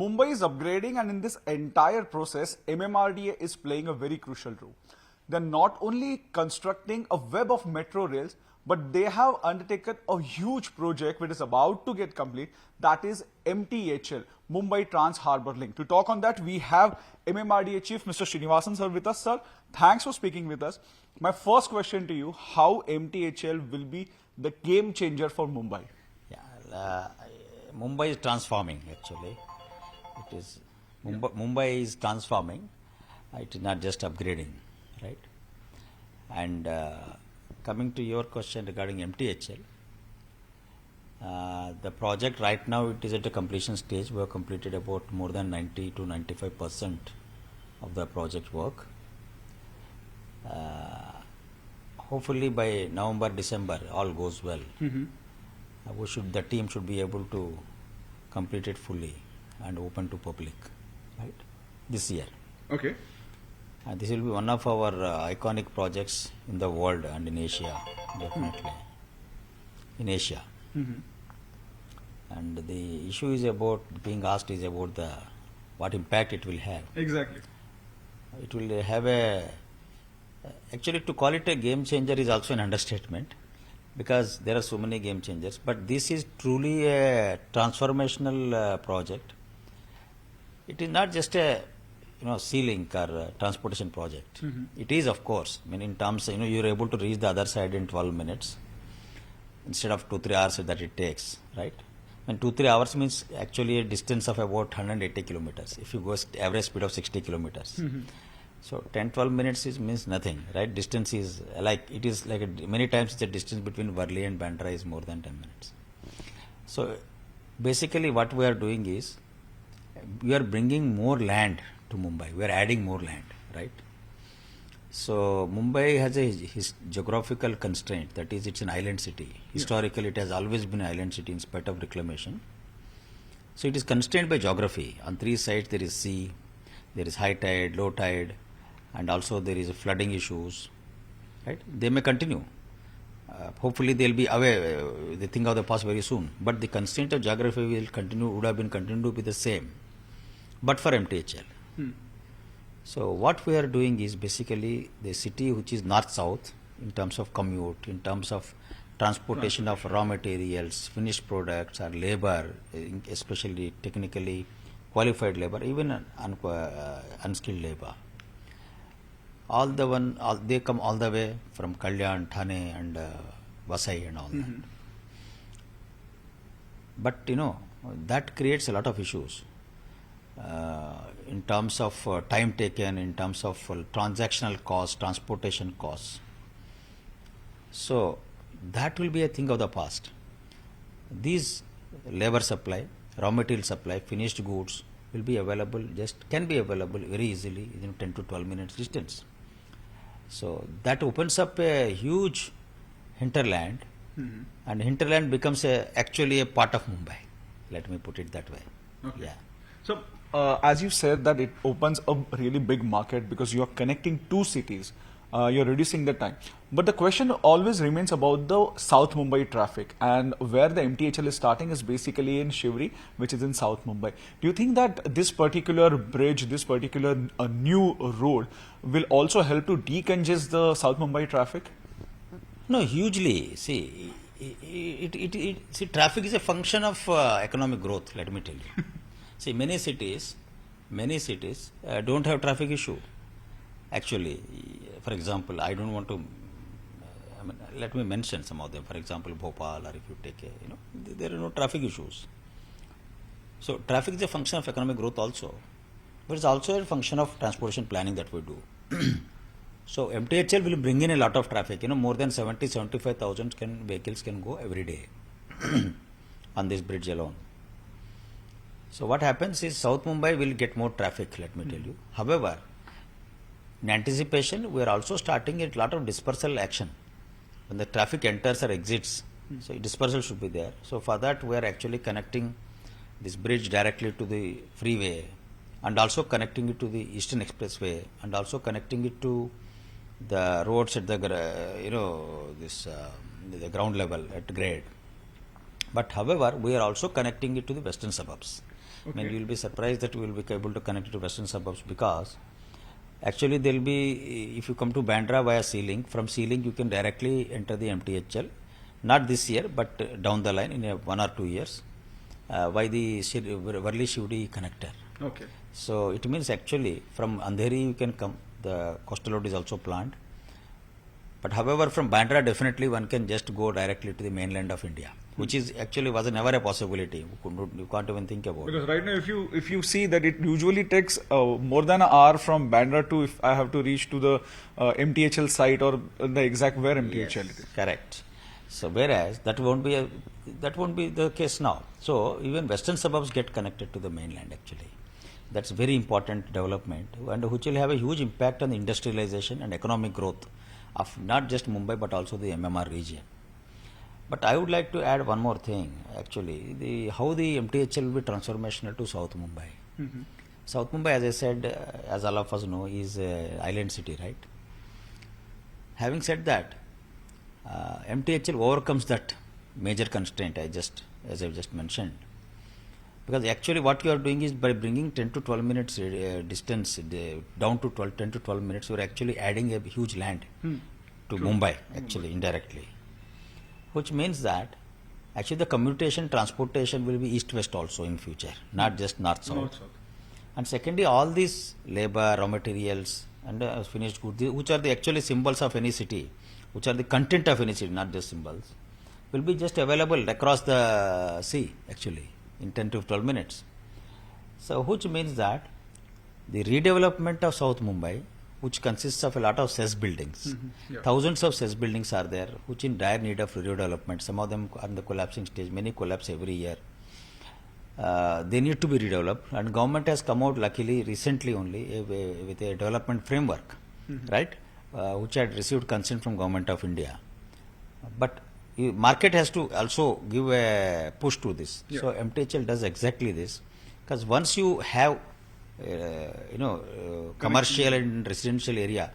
Mumbai is upgrading, and in this entire process, MMRDA is playing a very crucial role. They're not only constructing a web of metro rails, but they have undertaken a huge project which is about to get complete, that is MTHL, Mumbai Trans Harbour Link. To talk on that, we have MMRDA Chief Mr. Srinivasan sir with us. Sir, thanks for speaking with us. My first question to you, how MTHL will be the game changer for Mumbai? Yeah, Mumbai is transforming actually. It is Mumbai is transforming. It is not just upgrading, right? And coming to your question regarding MTHL, the project right now it is at a completion stage. We have completed about more than 90 to 95% of the project work. Hopefully by November, December, all goes well. The team should be able to complete it fully and open to public, right? This year. Okay. This will be one of our iconic projects in the world and in Asia, definitely. In Asia. And the issue is about being asked is about what impact it will have. Exactly. It will have actually to call it a game changer is also an understatement, because there are so many game changers, but this is truly a transformational project. It is not just a sea link or transportation project. It is, of course, I mean, in terms, you're able to reach the other side in 12 minutes instead of 2-3 hours that it takes, right? And 2-3 hours means actually a distance of about 180 kilometers if you go average speed of 60 kilometers. So 10-12 minutes means nothing, right? Distance is many times the distance between Worli and Bandra is more than 10 minutes. So basically what we are doing is we are bringing more land to Mumbai. We are adding more land, right? So Mumbai has a geographical constraint, that is it's an island city. Historically it has always been an island city in spite of reclamation. So it is constrained by geography. On three sides there is sea, there is high tide, low tide, and also there is flooding issues, right? They may continue. Hopefully they'll be away, they think of the past very soon. But the constraint of geography would have been continued to be the same, but for MTHL. So what we are doing is basically the city which is north-south in terms of commute, in terms of transportation of raw materials, finished products or labor, especially technically qualified labor, even unskilled labor. They come all the way from Kalyan, Thane and Vasai and all that. But that creates a lot of issues in terms of time taken, in terms of transactional costs, transportation costs. So that will be a thing of the past. These labor supply, raw material supply, finished goods will be available, can be available very easily in 10 to 12 minutes distance. So that opens up a huge hinterland, and hinterland becomes actually a part of Mumbai. Let me put it that way. Okay. Yeah. So, as you said that it opens a really big market because you are connecting two cities, you're reducing the time. But the question always remains about the South Mumbai traffic, and where the MTHL is starting is basically in Shivri, which is in South Mumbai. Do you think that this particular bridge, this particular new road will also help to decongest the South Mumbai traffic? No, hugely. See, traffic is a function of economic growth, let me tell you. See, many cities don't have traffic issue. Actually, for example, I don't want to, let me mention some of them. For example, Bhopal, or if you take there are no traffic issues. So traffic is a function of economic growth also, but it's also a function of transportation planning that we do. So MTHL will bring in a lot of traffic. More than 75,000 vehicles can go every day on this bridge alone. So what happens is South Mumbai will get more traffic, let me tell you. However, in anticipation, we are also starting a lot of dispersal action. When the traffic enters or exits, so dispersal should be there. So for that, we are actually connecting this bridge directly to the freeway, and also connecting it to the Eastern Expressway, and also connecting it to the roads at the the ground level at grade. But however, we are also connecting it to the western suburbs. I mean, Okay. you will be surprised that we will be able to connect it to western suburbs because actually there will be, if you come to Bandra via Sea-Link, from Sea-Link you can directly enter the MTHL, not this year but down the line in 1 or 2 years by the Varli Shivdi connector. Okay. So it means actually from Andheri you can come, the coastal road is also planned. But however, from Bandra definitely one can just go directly to the mainland of India, which is actually was never a possibility. You can't even think about it. Because right now, if you see that it usually takes more than an hour from Bandra to if I have to reach to the MTHL site or the exact where MTHL it is. Correct. So whereas that won't be the case now. So even western suburbs get connected to the mainland actually. That's very important development and which will have a huge impact on the industrialization and economic growth of not just Mumbai but also the MMR region. But I would like to add one more thing actually, how the MTHL will be transformational to South Mumbai. Mhm. South Mumbai, as I said, as all of us know, is an island city, right? Having said that, MTHL overcomes that major constraint as I've just mentioned. Because actually what you are doing is by bringing 10 to 12 minutes distance down to 10 to 12 minutes, you are actually adding a huge land to Mumbai actually indirectly. Which means that actually the commutation, transportation will be east-west also in future, not just north-south. North-south. And secondly, all these labor, raw materials and finished goods, which are the actually symbols of any city, which are the content of any city, not just symbols, will be just available across the sea actually in 10 to 12 minutes. So which means that the redevelopment of South Mumbai, which consists of a lot of cess buildings, Yeah. thousands of cess buildings are there, which in dire need of redevelopment. Some of them are in the collapsing stage, many collapse every year. They need to be redeveloped, and government has come out luckily recently only with a development framework, right, which had received consent from Government of India. But market has to also give a push to this. Yeah. So MTHL does exactly this, because once you have commercial and residential area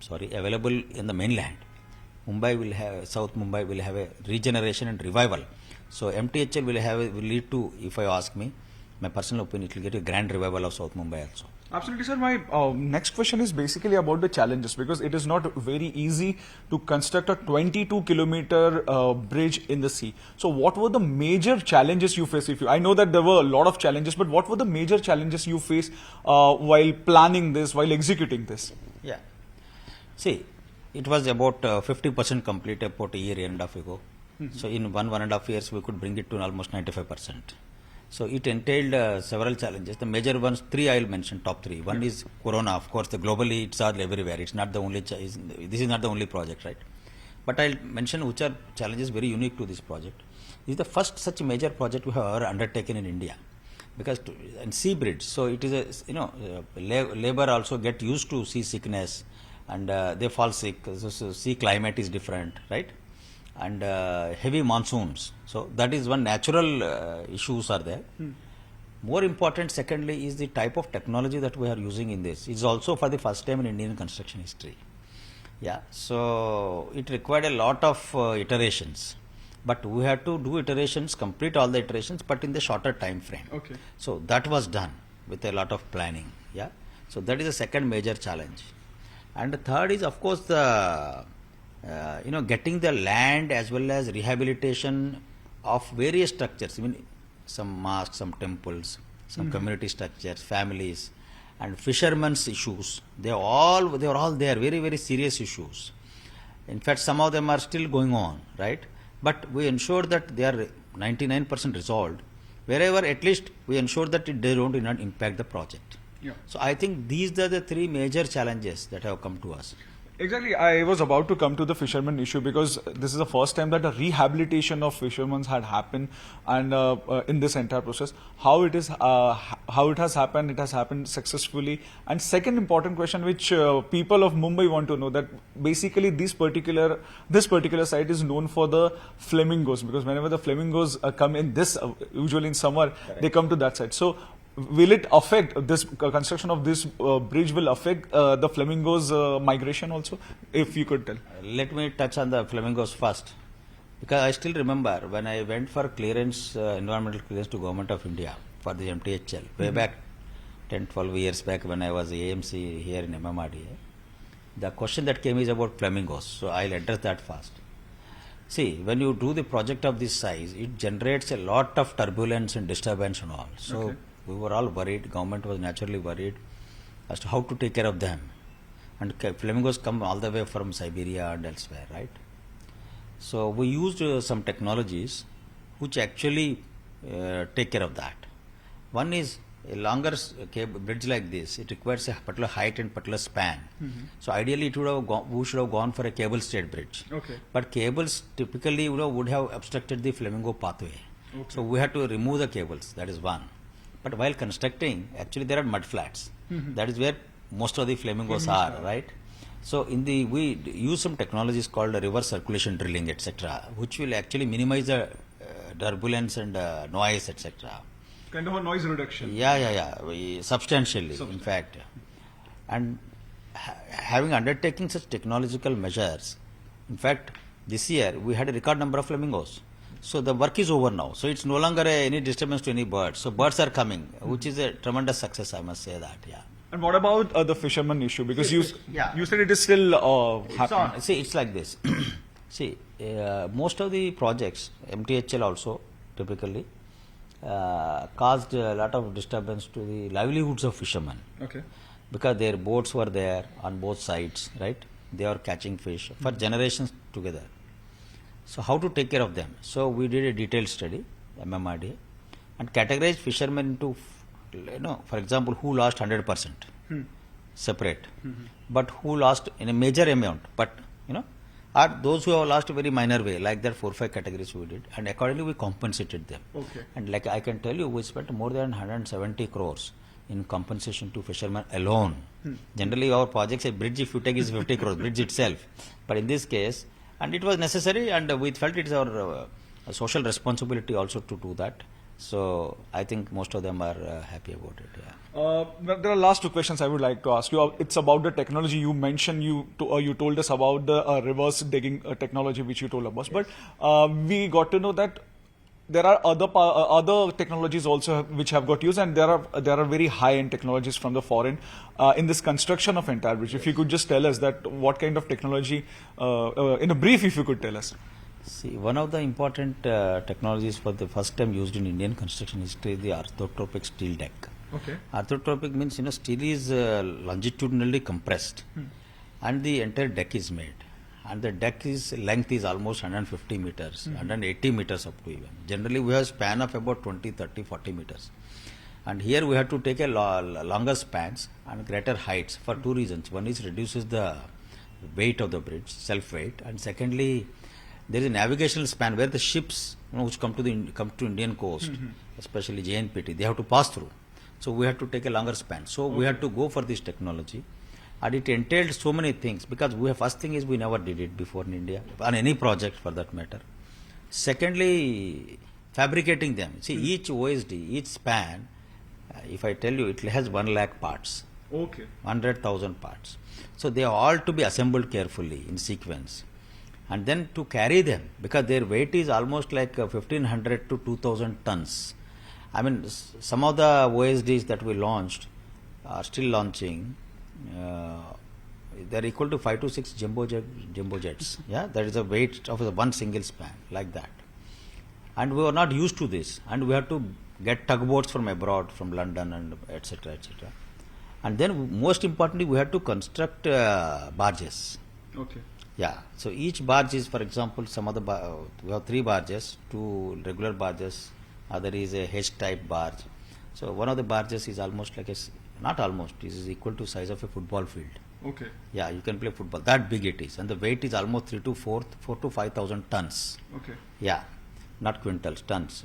available in the mainland, South Mumbai will have a regeneration and revival. So MTHL will lead to, if I ask me, my personal opinion, it will get a grand revival of South Mumbai also. Absolutely, sir. My next question is basically about the challenges, because it is not very easy to construct a 22-kilometer bridge in the sea. So what were the major challenges you faced? I know that there were a lot of challenges, but what were the major challenges you faced while planning this, while executing this? Yeah. See, it was about 50% complete about a year and a half ago. So in 1.5 years, we could bring it to almost 95%. So it entailed several challenges. The major ones, three I will mention, top three. One is Corona. Of course, globally it's all everywhere. It's not the only. This is not the only project, right? But I'll mention which are challenges very unique to this project. This is the first such major project we have ever undertaken in India, because and sea bridge. So it is labor also get used to sea sickness, and they fall sick. So sea climate is different, right? And heavy monsoons. So that is one natural issues are there. More important, secondly, is the type of technology that we are using in this. It's also for the first time in Indian construction history. Yeah, so it required a lot of iterations, but we had to do iterations, complete all the iterations, but in the shorter time frame. Okay. So that was done with a lot of planning. Yeah, so that is the second major challenge, and the third is of course the getting the land as well as rehabilitation of various structures. I mean, some mosques, some temples, some community structures, families, and fishermen's issues. They are all there, very, very serious issues. In fact, some of them are still going on, right? But we ensure that they are 99% resolved. Wherever, at least, we ensure that they do not impact the project. Yeah. So I think these are the three major challenges that have come to us. Exactly. I was about to come to the fishermen issue, because this is the first time that a rehabilitation of fishermen had happened, and in this entire process, how it has happened. It has happened successfully. And second important question, which people of Mumbai want to know, that basically this particular site is known for the flamingos, because whenever the flamingos come in this, usually in summer, they come to that site. So will it affect this construction of this bridge? Will affect the flamingos migration also? If you could tell. Let me touch on the flamingos first. Because I still remember when I went for clearance, environmental clearance to Government of India for the MTHL, way back 10, 12 years back when I was AMC here in MMRDA. The question that came is about flamingos, so I'll address that first. See, when you do the project of this size, it generates a lot of turbulence and disturbance and all. So we were all worried, government was naturally worried as to how to take care of them. And flamingos come all the way from Siberia and elsewhere, right? So we used some technologies which actually take care of that. One is a longer bridge like this. It requires a particular height and particular span. So ideally, it would have we should have gone for a cable stayed bridge. But cables typically would have obstructed the flamingo pathway. So we had to remove the cables. That is one. But while constructing, actually there are mud flats. That is where most of the flamingos are, right? So we use some technologies called reverse circulation drilling, etc., which will actually minimize the turbulence and noise, etc. Kind of a noise reduction. Substantially, in fact. And having undertaken such technological measures, in fact, this year we had a record number of flamingos. So the work is over now. So it's no longer any disturbance to any birds. So birds are coming, which is a tremendous success, I must say that, And what about the fisherman issue? Because you said it is still happening. See, it's like this. See, most of the projects, MTHL also typically, caused a lot of disturbance to the livelihoods of fishermen. Because their boats were there on both sides, right? They are catching fish for generations together. So how to take care of them? So we did a detailed study, MMRDA, and categorized fishermen into, for example, who lost 100%, separate, but who lost in a major amount, but, are those who have lost a very minor way, like that 4 or 5 categories we did, and accordingly we compensated them. And like I can tell you, we spent more than 170 crores in compensation to fishermen alone. Generally our projects, a bridge if you take is 50 crores, bridge itself. But in this case, and it was necessary, and we felt it is our social responsibility also to do that. So I think most of them are happy about it. There are last 2 questions I would like to ask you. It's about the technology you mentioned. You told us about the reverse digging technology which you told us. But we got to know that there are other technologies also which have got used, and there are very high-end technologies from the foreign in this construction of entire bridge. If you could just tell us that what kind of technology, in a brief, if you could tell us. See, one of the important technologies for the first time used in Indian construction history is the orthotropic steel deck. Orthotropic means, steel is longitudinally compressed and the entire deck is made. And the deck length is almost 150 meters, 180 meters up to even. Generally, we have a span of about 20, 30, 40 meters. And here we have to take a longer spans and greater heights for 2 reasons. One is reduces the weight of the bridge, self-weight, and secondly, there is a navigational span where the ships, which come to Indian coast, especially JNPT, they have to pass through. So we have to take a longer span. So we had to go for this technology, and it entailed so many things, because first thing is we never did it before in India on any project for that matter. Secondly, fabricating them. See, each OSD, each span, if I tell you, it has 1 lakh parts. 100,000 parts. So they are all to be assembled carefully in sequence. And then to carry them, because their weight is almost like 1500 to 2000 tons. I mean, some of the OSDs that we launched are still launching. They are equal to 5 to 6 jumbo jets. That is the weight of one single span, like that. And we were not used to this, and we had to get tugboats from abroad, from London, and etc., etc. And then, most importantly, we had to construct barges. So each barge is, for example, we have 3 barges, 2 regular barges, other is a H-type barge. So one of the barges is almost like not almost, it is equal to size of a football field. You can play football. That big it is, and the weight is almost 4 to 5,000 tons. Not quintals, tons.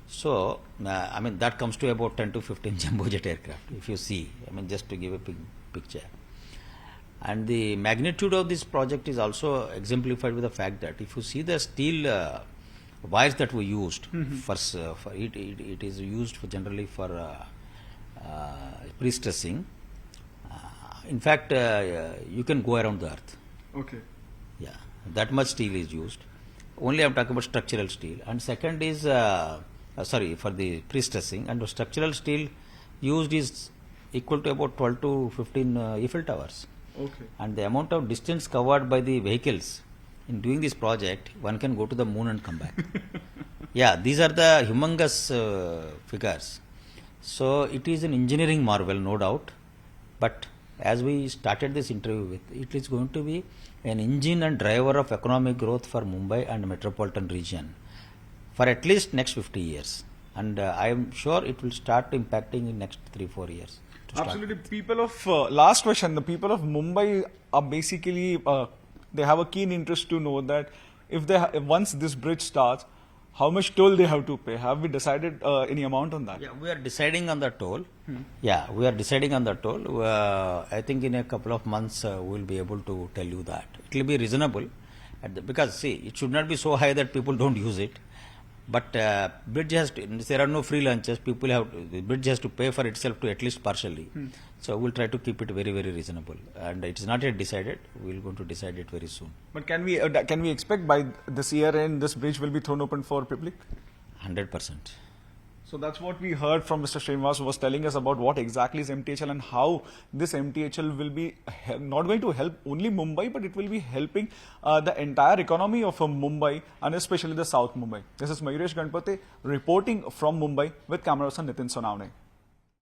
So I mean that comes to about 10 to 15 jumbo jet aircraft. If you see, I mean just to give a picture. And the magnitude of this project is also exemplified with the fact that if you see the steel wires that we used, it is used generally for pre-stressing. In fact, you can go around the earth. That much steel is used. Only I'm talking about structural steel. And second is, for the pre-stressing. And structural steel used is equal to about 12 to 15 Eiffel Towers. Okay. And the amount of distance covered by the vehicles in doing this project, one can go to the moon and come back. Yeah, these are the humongous figures. So it is an engineering marvel, no doubt. But as we started this interview with, it is going to be an engine and driver of economic growth for Mumbai and metropolitan region for at least next 50 years. And I am sure it will start impacting in next 3-4 years. Absolutely. People of, last question, the people of Mumbai are basically, they have a keen interest to know that if they, once this bridge starts, how much toll they have to pay. Have we decided any amount on that? Yeah, we are deciding on the toll. Yeah, we are deciding on the toll. I think in a couple of months we will be able to tell you that. It will be reasonable because see, it should not be so high that people don't use it. But bridge has to, there are no free lunches. People have to, the bridge has to pay for itself to at least partially. So we'll try to keep it very, very reasonable. And it is not yet decided. We're going to decide it very soon. But can we expect by this year end this bridge will be thrown open for public? 100%. So that's what we heard from Mr. Srinivas, who was telling us about what exactly is MTHL and how this MTHL will be not going to help only Mumbai, but it will be helping the entire economy of Mumbai and especially the South Mumbai. This is Mayuresh Ganpate reporting from Mumbai with camera person Nitin Sonavne.